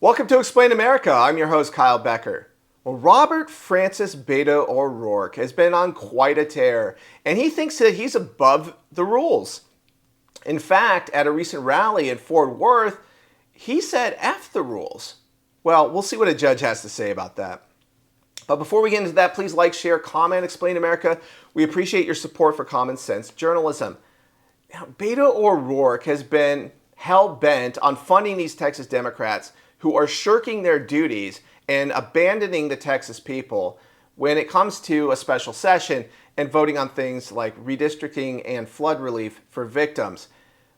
Welcome to Explain America. I'm your host, Kyle Becker. Well, Robert Francis Beto O'Rourke has been on quite a tear, and he thinks that he's above the rules. In fact, at a recent rally in Fort Worth, he said F the rules. Well, we'll see what a judge has to say about that. But before we get into that, please like, share, comment, Explain America. We appreciate your support for common sense journalism. Now, Beto O'Rourke has been hell-bent on funding these Texas Democrats who are shirking their duties and abandoning the Texas people when it comes to a special session and voting on things like redistricting and flood relief for victims.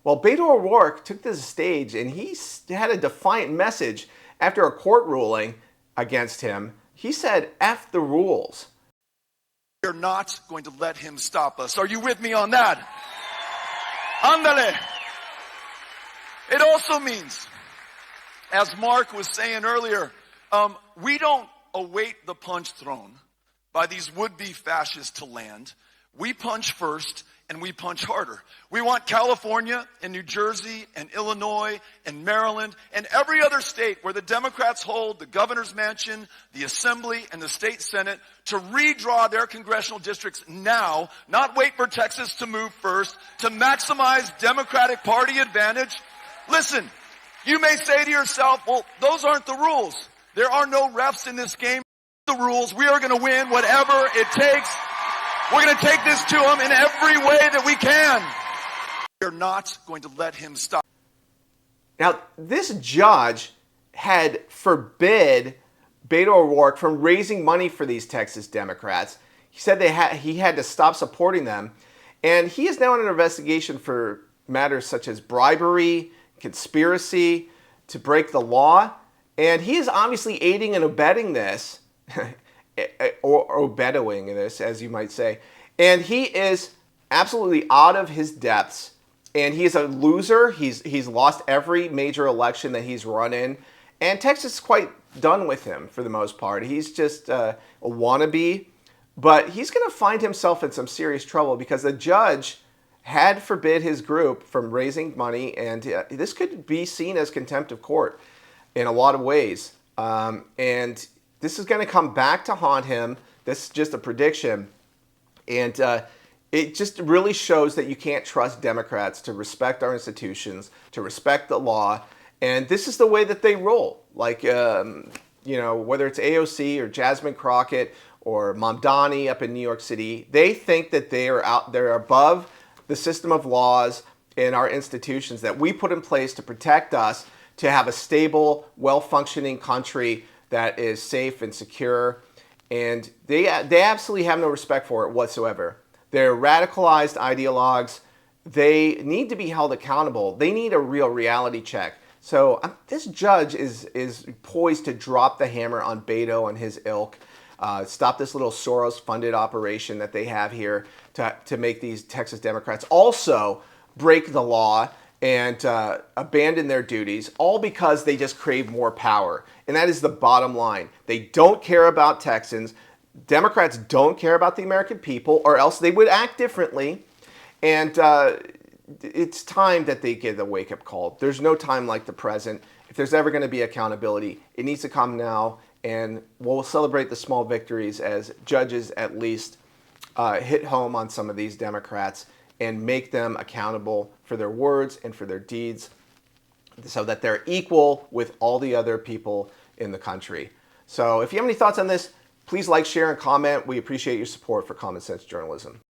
Well, Beto O'Rourke took to the stage and he had a defiant message after a court ruling against him. He said, F the rules. We're not going to let him stop us. Are you with me on that? Ándale. It also means, as Mark was saying earlier, we don't await the punch thrown by these would-be fascists to land. We punch first, and we punch harder. We want California and New Jersey and Illinois and Maryland and every other state where the Democrats hold the governor's mansion, the assembly, and the state senate to redraw their congressional districts now, not wait for Texas to move first, to maximize Democratic Party advantage. Listen, you may say to yourself, well, those aren't the rules. There are no refs in this game. The rules. We are going to win whatever it takes. We're going to take this to him in every way that we can. We're not going to let him stop. Now, this judge had forbid Beto O'Rourke from raising money for these Texas Democrats. He said he had to stop supporting them. And he is now under investigation for matters such as bribery, conspiracy to break the law. And he is obviously aiding and abetting this, or obetoing this, as you might say. And he is absolutely out of his depths. And he is a loser. He's lost every major election that he's run in. And Texas is quite done with him for the most part. He's just a wannabe. But he's going to find himself in some serious trouble because the judge had forbid his group from raising money. And this could be seen as contempt of court in a lot of ways. And this is going to come back to haunt him. This is just a prediction. And it just really shows that you can't trust Democrats to respect our institutions, to respect the law. And this is the way that they roll. Like, whether it's AOC or Jasmine Crockett or Mamdani up in New York City, they think that they're above the system of laws in our institutions that we put in place to protect us, to have a stable, well-functioning country that is safe and secure. And they absolutely have no respect for it whatsoever. They're radicalized ideologues. They need to be held accountable. They need a real reality check. So this judge is poised to drop the hammer on Beto and his ilk, stop this little Soros-funded operation that they have here to make these Texas Democrats also break the law and abandon their duties, all because they just crave more power. And that is the bottom line. They don't care about Texans. Democrats don't care about the American people, or else they would act differently. And it's time that they get a wake-up call. There's no time like the present. If there's ever going to be accountability, it needs to come now. And we'll celebrate the small victories as judges at least hit home on some of these Democrats and make them accountable for their words and for their deeds so that they're equal with all the other people in the country. So if you have any thoughts on this, please like, share, and comment. We appreciate your support for common sense journalism.